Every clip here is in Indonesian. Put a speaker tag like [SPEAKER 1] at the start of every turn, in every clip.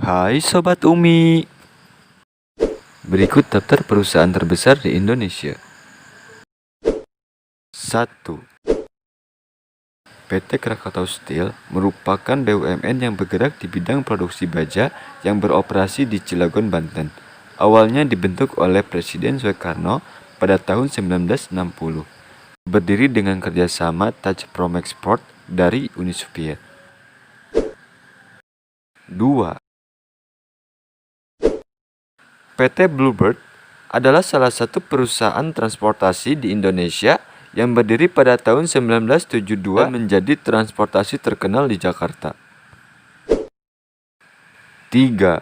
[SPEAKER 1] Hai Sobat Umi, berikut daftar perusahaan terbesar di Indonesia. 1. PT Krakatau Steel merupakan BUMN yang bergerak di bidang produksi baja yang beroperasi di Cilegon, Banten. Awalnya dibentuk oleh Presiden Soekarno pada tahun 1960. Berdiri dengan kerjasama Touch Promexport dari Uni Soviet. 2. PT Bluebird adalah salah satu perusahaan transportasi di Indonesia yang berdiri pada tahun 1972 dan menjadi transportasi terkenal di Jakarta. 3.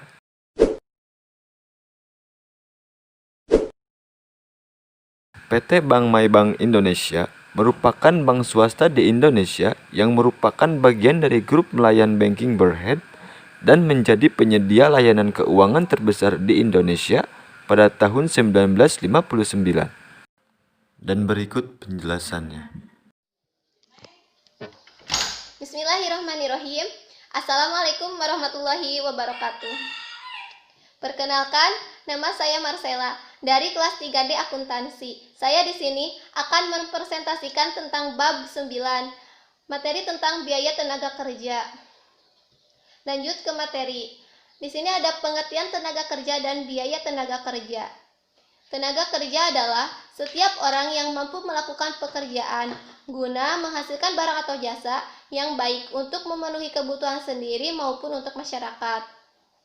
[SPEAKER 1] PT Bank Maybank Indonesia merupakan bank swasta di Indonesia yang merupakan bagian dari grup nelayan banking Berhad dan menjadi penyedia layanan keuangan terbesar di Indonesia pada tahun 1959. Dan berikut penjelasannya.
[SPEAKER 2] Bismillahirrahmanirrahim. Assalamualaikum warahmatullahi wabarakatuh. Perkenalkan, nama saya Marcella dari kelas 3D Akuntansi. Saya di sini akan mempresentasikan tentang bab 9, materi tentang biaya tenaga kerja. Lanjut ke materi. Di sini ada pengertian tenaga kerja dan biaya tenaga kerja. Tenaga kerja adalah setiap orang yang mampu melakukan pekerjaan guna menghasilkan barang atau jasa yang baik untuk memenuhi kebutuhan sendiri maupun untuk masyarakat.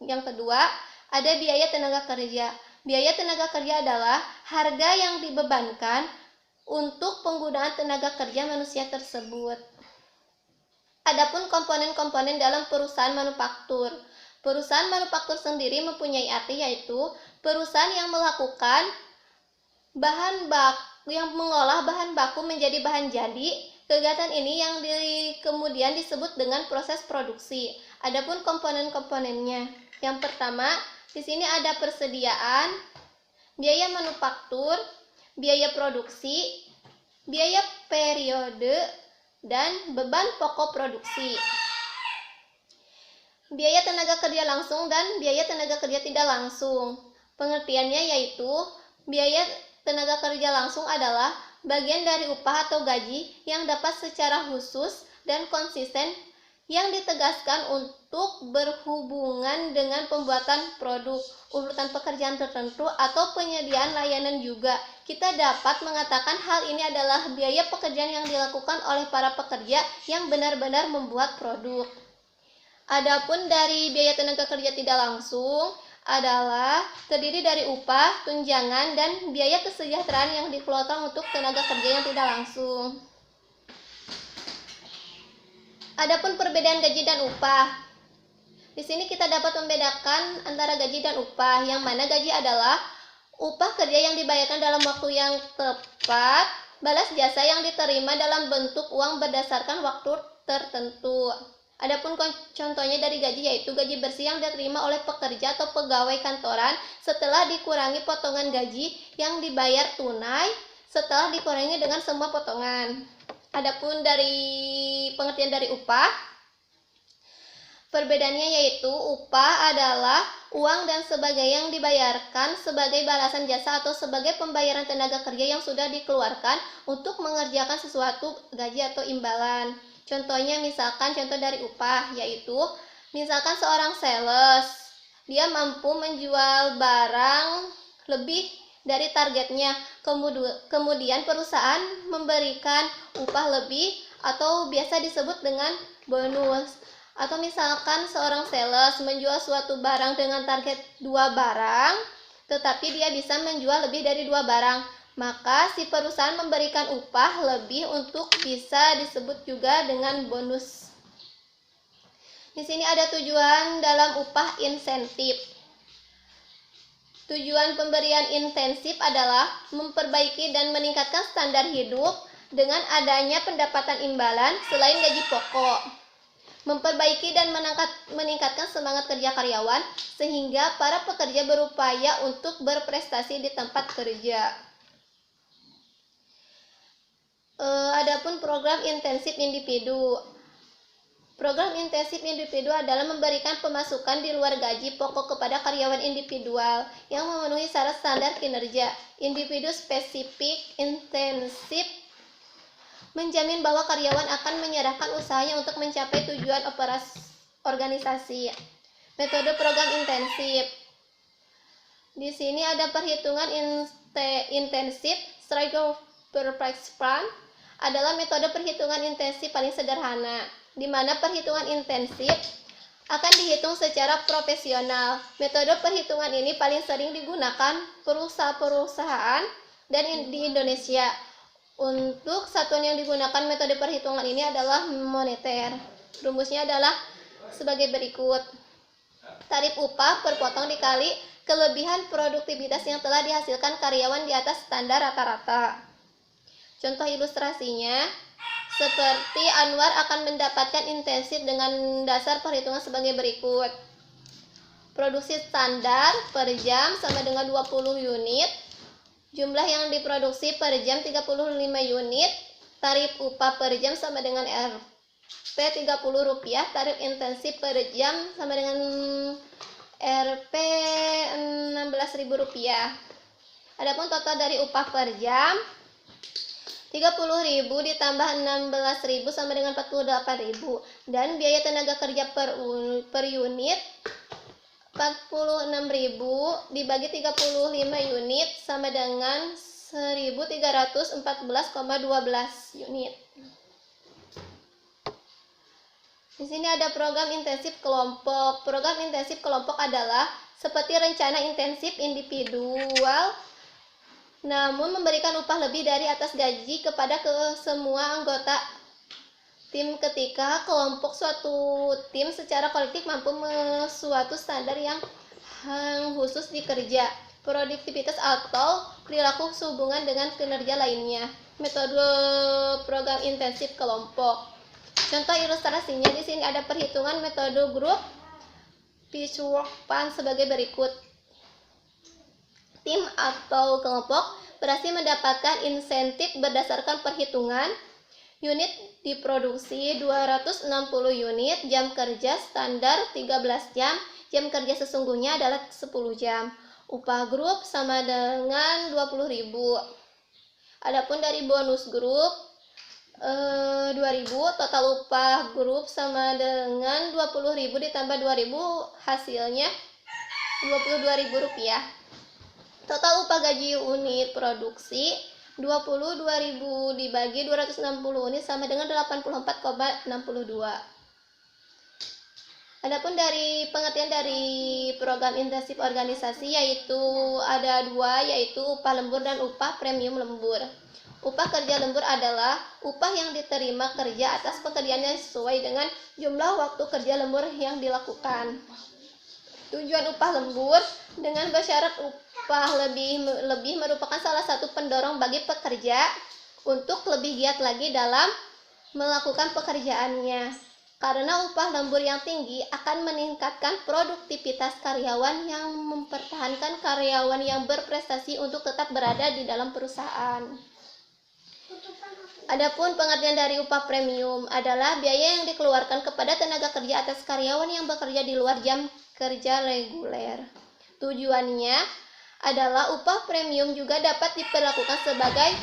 [SPEAKER 2] Yang kedua, ada biaya tenaga kerja. Biaya tenaga kerja adalah harga yang dibebankan untuk penggunaan tenaga kerja manusia tersebut. Adapun komponen-komponen dalam perusahaan manufaktur. Perusahaan manufaktur sendiri mempunyai arti yaitu perusahaan yang melakukan mengolah bahan baku menjadi bahan jadi. Kegiatan ini yang kemudian disebut dengan proses produksi. Adapun komponen-komponennya. Yang pertama, di sini ada persediaan, biaya manufaktur, biaya produksi, biaya periode, dan beban pokok produksi. Biaya tenaga kerja langsung dan biaya tenaga kerja tidak langsung. Pengertiannya yaitu biaya tenaga kerja langsung adalah bagian dari upah atau gaji yang dapat secara khusus dan konsisten yang ditegaskan untuk berhubungan dengan pembuatan produk, urutan pekerjaan tertentu, atau penyediaan layanan juga. Kita dapat mengatakan hal ini adalah biaya pekerjaan yang dilakukan oleh para pekerja yang benar-benar membuat produk. Adapun dari biaya tenaga kerja tidak langsung adalah terdiri dari upah, tunjangan, dan biaya kesejahteraan yang dikeluarkan untuk tenaga kerja yang tidak langsung. Adapun perbedaan gaji dan upah. Di sini kita dapat membedakan antara gaji dan upah, yang mana gaji adalah upah kerja yang dibayarkan dalam waktu yang tepat, balas jasa yang diterima dalam bentuk uang berdasarkan waktu tertentu. Adapun contohnya dari gaji yaitu gaji bersih yang diterima oleh pekerja atau pegawai kantoran setelah dikurangi potongan gaji yang dibayar tunai setelah dikurangi dengan semua potongan. Adapun dari pengertian dari upah, perbedaannya yaitu upah adalah uang dan sebagainya yang dibayarkan sebagai balasan jasa atau sebagai pembayaran tenaga kerja yang sudah dikeluarkan untuk mengerjakan sesuatu gaji atau imbalan. Contohnya misalkan contoh dari upah yaitu misalkan seorang sales, dia mampu menjual barang lebih dari targetnya, kemudian perusahaan memberikan upah lebih atau biasa disebut dengan bonus. Atau misalkan seorang sales menjual suatu barang dengan target 2 barang, tetapi dia bisa menjual lebih dari 2 barang, maka si perusahaan memberikan upah lebih untuk bisa disebut juga dengan bonus. Di sini ada tujuan dalam upah insentif. Tujuan pemberian insentif adalah memperbaiki dan meningkatkan standar hidup dengan adanya pendapatan imbalan selain gaji pokok. Memperbaiki dan meningkatkan semangat kerja karyawan sehingga para pekerja berupaya untuk berprestasi di tempat kerja. Adapun program intensif individu. Program intensif individu adalah memberikan pemasukan di luar gaji pokok kepada karyawan individual yang memenuhi syarat standar kinerja. Individu spesifik intensif menjamin bahwa karyawan akan menyerahkan usahanya untuk mencapai tujuan organisasi. Metode program intensif. Di sini ada perhitungan intensif. Stryker Perplex Plan adalah metode perhitungan intensif paling sederhana, di mana perhitungan intensif akan dihitung secara profesional. Metode perhitungan ini paling sering digunakan perusahaan dan di Indonesia. Untuk satuan yang digunakan metode perhitungan ini adalah moneter. Rumusnya adalah sebagai berikut. Tarif upah per potong dikali kelebihan produktivitas yang telah dihasilkan karyawan di atas standar rata-rata. Contoh ilustrasinya, seperti Anwar akan mendapatkan intensif dengan dasar perhitungan sebagai berikut. Produksi standar per jam sama dengan 20 unit. Jumlah yang diproduksi per jam 35 unit. Tarif upah per jam sama dengan Rp 30. Tarif intensif per jam sama dengan Rp 16.000. Adapun total dari upah per jam 30.000 ditambah 16.000 sama dengan 48.000, dan biaya tenaga kerja per unit 46.000 dibagi 35 unit sama dengan 1.314,12 unit. Di sini ada program intensif kelompok. Program intensif kelompok adalah seperti rencana intensif individual, namun memberikan upah lebih dari atas gaji kepada semua anggota tim ketika kelompok suatu tim secara kolektif mampu suatu standar yang khusus di kerja, produktivitas atau perilaku sehubungan dengan kinerja lainnya. Metode program intensif kelompok. Contoh ilustrasinya di sini ada perhitungan metode grup Pitchfork Plan sebagai berikut. Tim atau kelompok berhasil mendapatkan insentif berdasarkan perhitungan unit diproduksi 260 unit, jam kerja standar 13 jam, jam kerja sesungguhnya adalah 10 jam. Upah grup sama dengan 20.000. Adapun dari bonus grup 2.000, total upah grup sama dengan 20.000 ditambah 2.000, hasilnya Rp22.000. Total upah gaji unit produksi 22.000 dibagi 260 unit sama dengan 84,62. Adapun dari pengertian dari program intensif organisasi yaitu ada dua, yaitu upah lembur dan upah premium lembur. Upah kerja lembur adalah upah yang diterima kerja atas pekerjaan yang sesuai dengan jumlah waktu kerja lembur yang dilakukan. Tujuan upah lembur dengan bersyarat upah lebih merupakan salah satu pendorong bagi pekerja untuk lebih giat lagi dalam melakukan pekerjaannya. Karena upah lembur yang tinggi akan meningkatkan produktivitas karyawan yang mempertahankan karyawan yang berprestasi untuk tetap berada di dalam perusahaan. Adapun pengertian dari upah premium adalah biaya yang dikeluarkan kepada tenaga kerja atas karyawan yang bekerja di luar jam kerja reguler. Tujuannya adalah upah premium juga dapat diperlakukan sebagai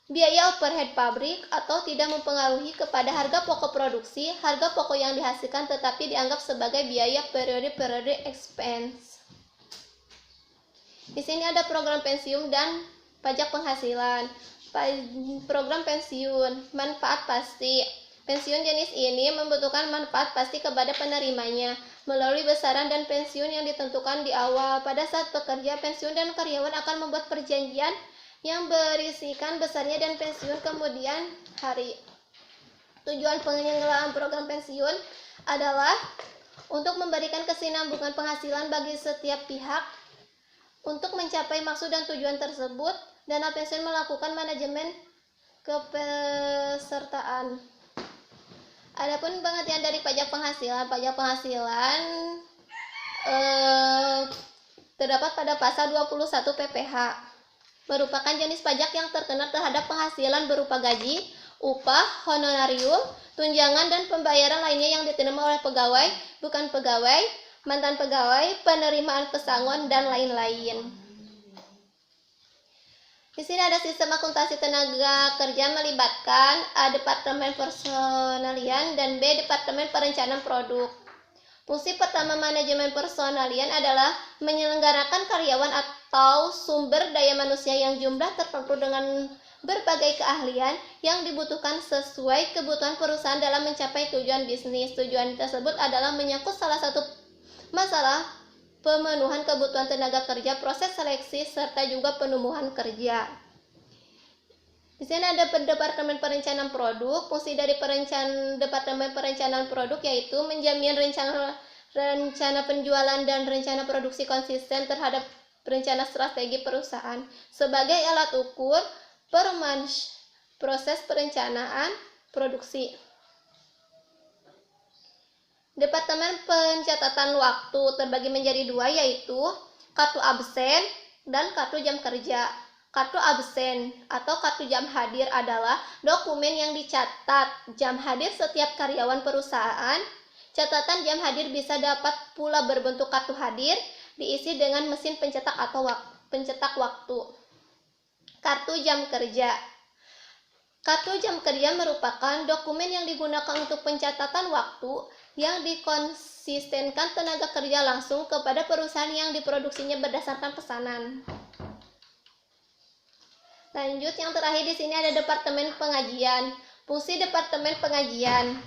[SPEAKER 2] biaya overhead pabrik atau tidak mempengaruhi kepada harga pokok produksi, harga pokok yang dihasilkan, tetapi dianggap sebagai biaya periode expense. Di sini ada program pensiun dan pajak penghasilan. Program pensiun, manfaat pasti. Pensiun jenis ini membutuhkan manfaat pasti kepada penerimanya melalui besaran dan pensiun yang ditentukan di awal. Pada saat pekerja pensiun dan karyawan akan membuat perjanjian yang berisikan besarnya dan pensiun kemudian hari. Tujuan penyelenggaraan program pensiun adalah untuk memberikan kesinambungan penghasilan bagi setiap pihak. Untuk mencapai maksud dan tujuan tersebut, dana pensiun melakukan manajemen kepesertaan. Adapun pengertian dari pajak penghasilan terdapat pada pasal 21 PPH. Merupakan jenis pajak yang terkena terhadap penghasilan berupa gaji, upah, honorarium, tunjangan dan pembayaran lainnya yang diterima oleh pegawai, bukan pegawai, mantan pegawai, penerimaan pesangon, dan lain-lain. Di sini ada sistem akuntansi tenaga kerja melibatkan A. Departemen Personalian dan B. Departemen Perencanaan Produk. Fungsi pertama manajemen personalian adalah menyelenggarakan karyawan atau sumber daya manusia yang jumlah tertentu dengan berbagai keahlian yang dibutuhkan sesuai kebutuhan perusahaan dalam mencapai tujuan bisnis. Tujuan tersebut adalah menyangkut salah satu masalah pemenuhan kebutuhan tenaga kerja, proses seleksi, serta juga penumbuhan kerja. Di sini ada Departemen Perencanaan Produk. Fungsi dari Departemen Perencanaan Produk yaitu menjamin rencana penjualan dan rencana produksi konsisten terhadap rencana strategi perusahaan sebagai alat ukur proses perencanaan produksi. Departemen Pencatatan Waktu terbagi menjadi dua, yaitu kartu absen dan kartu jam kerja. Kartu absen atau kartu jam hadir adalah dokumen yang dicatat jam hadir setiap karyawan perusahaan. Catatan jam hadir bisa dapat pula berbentuk kartu hadir, diisi dengan mesin pencetak atau pencetak waktu. Kartu jam kerja. Kartu jam kerja merupakan dokumen yang digunakan untuk pencatatan waktu yang dikonsistenkan tenaga kerja langsung kepada perusahaan yang diproduksinya berdasarkan pesanan. Lanjut, yang terakhir di sini ada Departemen Pengajian. Fungsi Departemen Pengajian.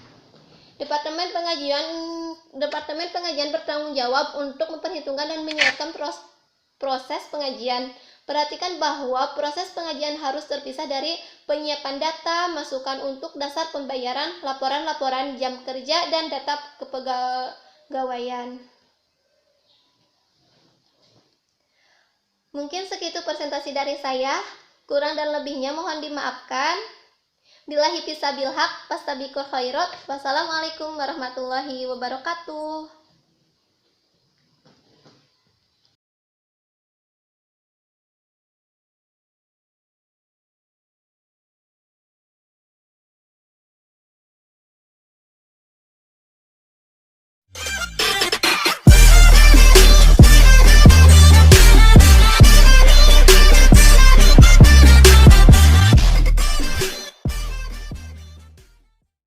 [SPEAKER 2] Departemen Pengajian bertanggung jawab untuk memperhitungkan dan menyiapkan proses pengajian. Perhatikan bahwa proses pengajian harus terpisah dari penyiapan data, masukan untuk dasar pembayaran, laporan-laporan jam kerja, dan data kepegawaian. Mungkin segitu presentasi dari saya. Kurang dan lebihnya mohon dimaafkan. Billahi fisabil haq, fastabiqul khairat. Wassalamualaikum warahmatullahi wabarakatuh.